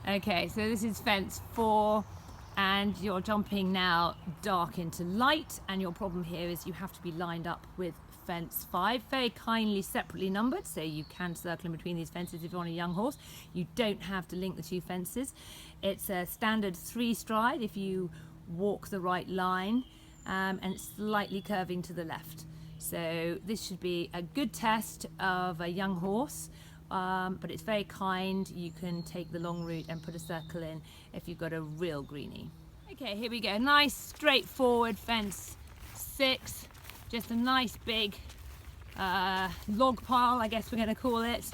Okay, so this is fence 4 and you're jumping now dark into light, and your problem here is you have to be lined up with fence 5, very kindly separately numbered, so you can circle in between these fences if you're on a young horse. You don't have to link the two fences. It's a standard 3 stride if you walk the right line, and it's slightly curving to the left. So this should be a good test of a young horse, but it's very kind. You can take the long route and put a circle in if you've got a real greenie. Okay, here we go. Nice straightforward fence 6. Just a nice big log pile, I guess we're going to call it.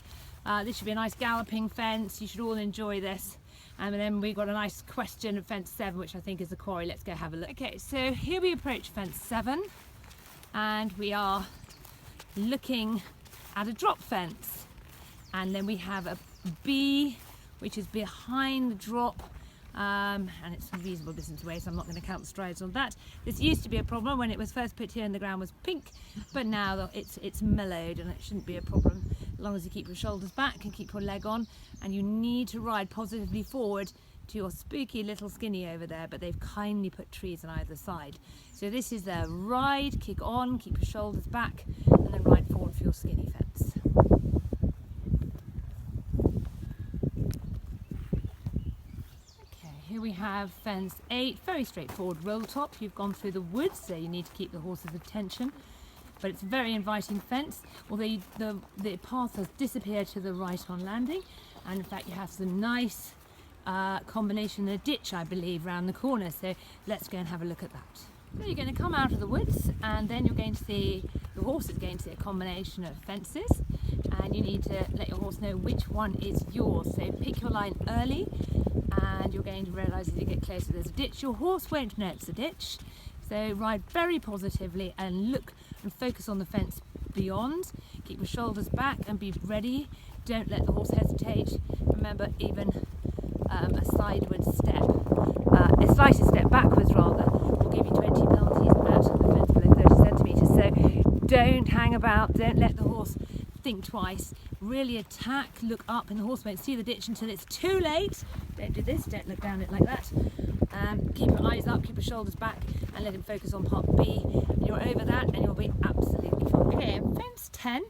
This should be a nice galloping fence. You should all enjoy this. And then we've got a nice question of fence 7, which I think is a quarry. Let's go have a look. Okay, so here we approach fence 7, and we are looking at a drop fence. And then we have a B, which is behind the drop, and it's a reasonable distance away, so I'm not going to count the strides on that. This used to be a problem when it was first put here and the ground was pink, but now it's mellowed and it shouldn't be a problem as long as you keep your shoulders back and keep your leg on. And you need to ride positively forward to your spooky little skinny over there, but they've kindly put trees on either side. So this is the ride, kick on, keep your shoulders back, and then ride forward for your skinny fence. Here we have fence 8, very straightforward roll top. You've gone through the woods, so you need to keep the horse's attention, but it's a very inviting fence, although the path has disappeared to the right on landing, and in fact you have some nice combination of a ditch, I believe, round the corner, so let's go and have a look at that. So you're going to come out of the woods, and then you're going to see, the horse is going to see a combination of fences, and you need to let your horse know which one is yours. So pick your line early, and you're going to realise as you get closer there's a ditch. Your horse won't know it's a ditch, so ride very positively and look and focus on the fence beyond. Keep your shoulders back and be ready. Don't let the horse hesitate. Remember, even a sideward step, a slighter step backwards rather, will give you 20 penalties out of the fence below 30 centimetres. So don't hang about, don't let the horse think twice. Really attack, look up, and the horse won't see the ditch until it's too late. Don't do this, don't look down it like that. Keep your eyes up, keep your shoulders back, and let him focus on part B. And you're over that and you'll be absolutely fine. Okay, fence 10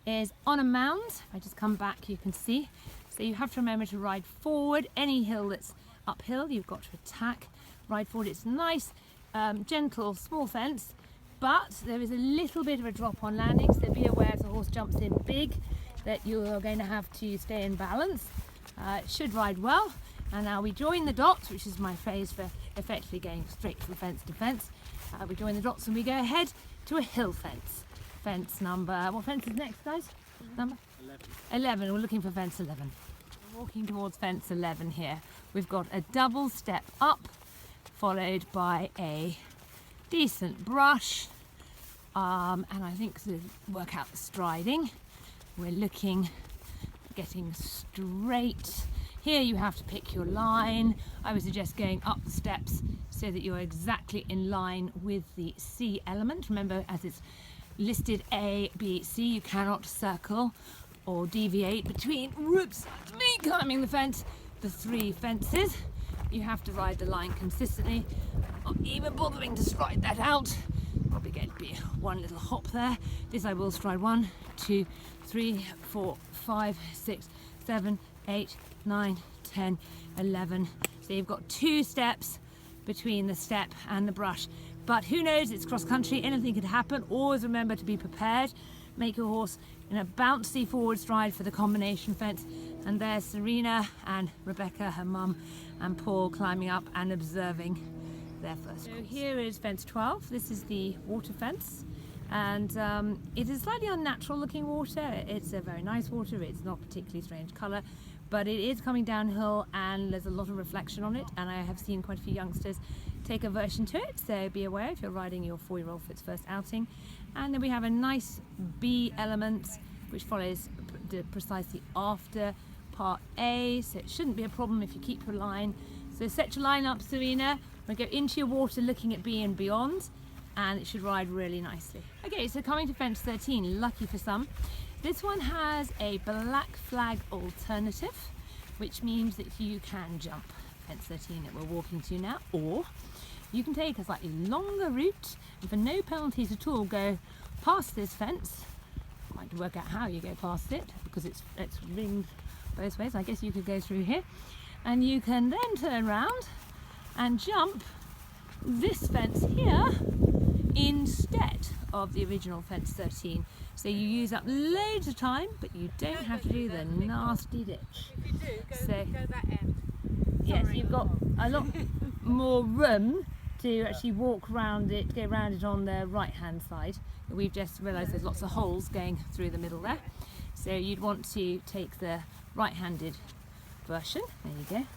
is on a mound. I just come back, you can see. So you have to remember to ride forward. Any hill that's uphill, you've got to attack, ride forward. It's nice, gentle, small fence, but there is a little bit of a drop on landing, so be aware as the horse jumps in big that you're going to have to stay in balance. It should ride well. And now we join the dots, which is my phrase for effectively going straight from fence to fence. We join the dots and we go ahead to a hill fence. Fence number, what fence is next, guys? Number? 11. We're looking for fence 11. We're walking towards fence 11 here. We've got a double step up, followed by a decent brush, and I think to work out the striding, we're looking, getting straight. Here you have to pick your line. I would suggest going up the steps so that you're exactly in line with the C element. Remember, as it's listed A, B, C, you cannot circle or deviate between, whoops, me climbing the fence, the 3 fences. You have to ride the line consistently. Not even bothering to stride that out. Probably going to be one little hop there. This I will stride 1, 2, 3, 4, 5, 6, 7, 8, 9, 10, 11. So you've got 2 steps between the step and the brush. But who knows, it's cross country, anything could happen. Always remember to be prepared. Make your horse in a bouncy forward stride for the combination fence. And there's Serena and Rebecca, her mum, and Paul climbing up and observing their first. So here is fence 12. This is the water fence. And it is slightly unnatural looking water. It's a very nice water. It's not particularly strange colour, but it is coming downhill and there's a lot of reflection on it. And I have seen quite a few youngsters take aversion to it. So be aware if you're riding your 4-year-old for its first outing. And then we have a nice B element which follows precisely after part A. So it shouldn't be a problem if you keep your line. So set your line up, Serena. We'll go into your water looking at B and beyond, and it should ride really nicely. Okay, so coming to fence 13, lucky for some. This one has a black flag alternative, which means that you can jump fence 13 that we're walking to now, or you can take a slightly longer route and for no penalties at all go past this fence. Quite to work out how you go past it because it's ringed both ways. I guess you could go through here, and you can then turn around and jump this fence here instead of the original fence 13. So you use up loads of time, but you don't have to do the nasty ditch. If you do, go that end. Yes, you've got a lot more room to actually walk round it, go round it on the right hand side. We've just realised there's lots of holes going through the middle there. So you'd want to take the right-handed version. There you go.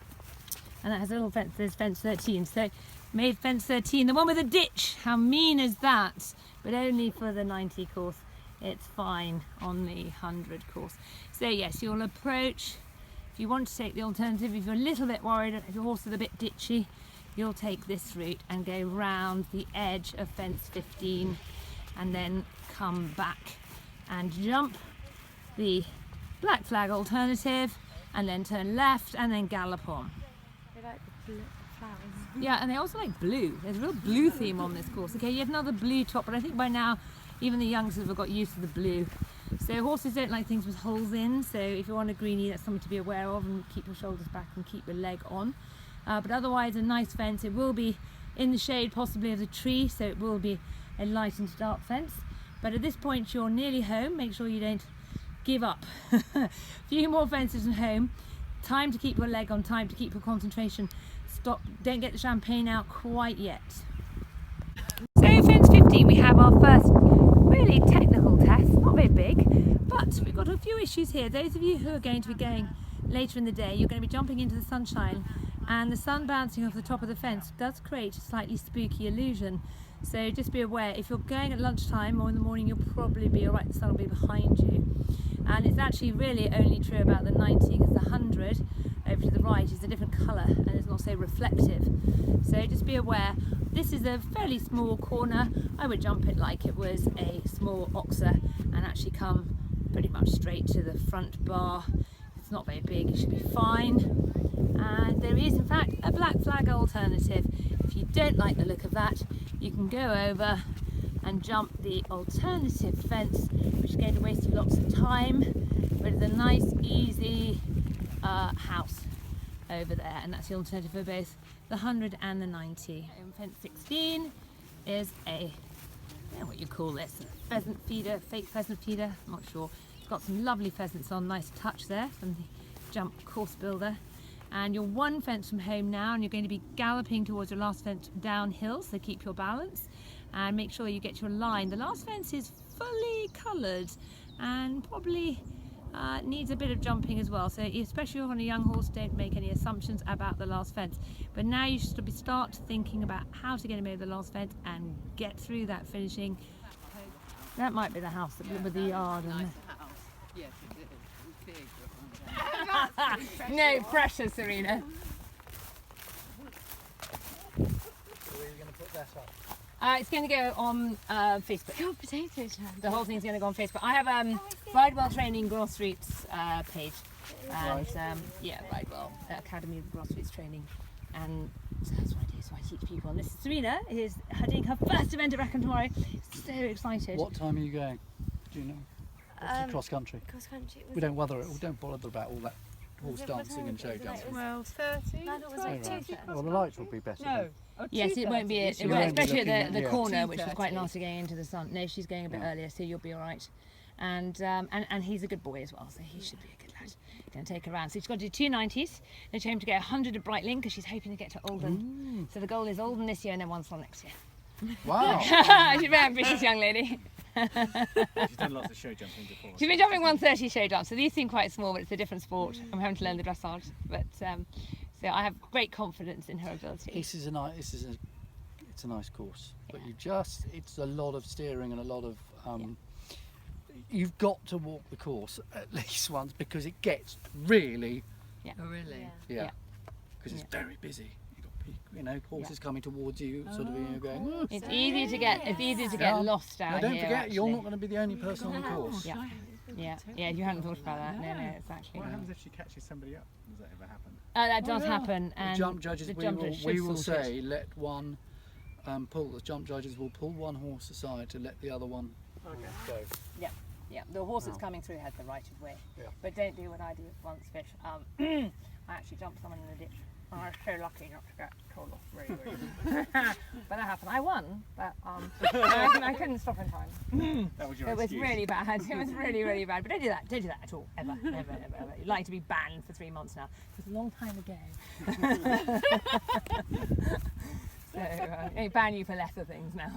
And that has a little fence, there's fence 13. So made fence 13, the one with a ditch. How mean is that? But only for the 90 course. It's fine on the 100 course. So yes, you'll approach. If you want to take the alternative, if you're a little bit worried, if your horse is a bit ditchy, you'll take this route and go round the edge of fence 15 and then come back and jump the black flag alternative and then turn left and then gallop on. They like the flowers. Yeah, and they also like blue. There's a real blue theme on this course. Okay, you have another blue top, but I think by now even the youngsters have got used to the blue. So horses don't like things with holes in, so if you're on a greenie, that's something to be aware of, and keep your shoulders back and keep your leg on. But otherwise, a nice fence. It will be in the shade possibly of the tree, so it will be a light and dark fence. But at this point, you're nearly home. Make sure you don't give up. A few more fences and home. Time to keep your leg on, time to keep your concentration. Stop, don't get the champagne out quite yet. So fence 15, we have our first really technical test, not very big, but we've got a few issues here. Those of you who are going to be going later in the day, you're going to be jumping into the sunshine, and the sun bouncing off the top of the fence does create a slightly spooky illusion. So just be aware, if you're going at lunchtime or in the morning, you'll probably be alright, the sun will be behind you. And it's actually really only true about the 90, because the 100 over to the right is a different colour and it's not so reflective. So just be aware, this is a fairly small corner. I would jump it like it was a small oxer and actually come pretty much straight to the front bar. It's not very big, it should be fine. And there is in fact a black flag alternative. If you don't like the look of that, you can go over and jump the alternative fence, which is going to waste you lots of time, but it's a nice easy house over there, and that's the alternative for both the 100 and the 90. And fence 16 is I don't know what you call this, a pheasant feeder, fake pheasant feeder, I'm not sure. It's got some lovely pheasants on, nice touch there from the jump course builder. And you're one fence from home now, and you're going to be galloping towards your last fence downhill, so keep your balance and make sure you get your line. The last fence is fully coloured and probably needs a bit of jumping as well, so especially on a young horse, don't make any assumptions about the last fence. But now you should start thinking about how to get him over the last fence and get through that finishing. That might be the house with the yard. Nice house. Yes, it is. Big. No pressure, Serena. Where are you going to put that up? It's going to go on Facebook. Your potato stand. The whole thing's going to go on Facebook. I have Ridewell Training Grassroots page, and yeah, Ridewell Academy of Grassroots Training, and so that's what I do. So I teach people. And this is Serena is doing her first event at Rackham tomorrow. So excited. What time are you going? Do you know? What's the cross country? Cross country. We don't bother about all that horse dancing and show jumping. 12:30. Well, the lights will be better. No. Yes, it won't be, especially at the corner, which is quite 2:30. nasty going into the sun. No, she's going a bit earlier, so you'll be all right. And he's a good boy as well, so he should be a good lad. Going to take her around. So she's got to do 2 90s. Then she's hoping to go 100 at Brightling because she's hoping to get to Aldon. So the goal is Aldon this year and then one slot next year. Wow. She's a very ambitious young lady. She's done lots of show jumping before. She's been jumping 130 show jumps, so these seem quite small, but it's a different sport. I'm having to learn the dressage, but so I have great confidence in her ability. It's a nice course, but it's a lot of steering and a lot of you've got to walk the course at least once because it gets really Oh, really? because it's very busy. You've got horses coming towards you, sort of going. "Oh, It's easy to get lost out now, don't here. forget, you're actually. not going to be the only person on the course. Yeah. Yeah, yeah, you hadn't thought about that. No, no, exactly. What happens if she catches somebody up? Does that ever happen? That does happen. And The jump judges, the we jump will, judge we should will sort it. say let one pull. The jump judges will pull one horse aside to let the other one go. Yeah, the horse that's Wow. coming through has the right of way. Yeah. But don't do what I do once, Fish. I actually jumped someone in the ditch. I was so lucky not to get told off really, really. But that happened. I won, but I couldn't stop in time. That was your It was excuse. really bad. It was really, really bad. But don't do that. Don't do that at all. Ever, ever, ever, ever. You'd like to be banned for 3 months now. It was a long time ago. So they ban you for lesser things now.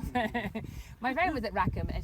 My friend was at Rackham and she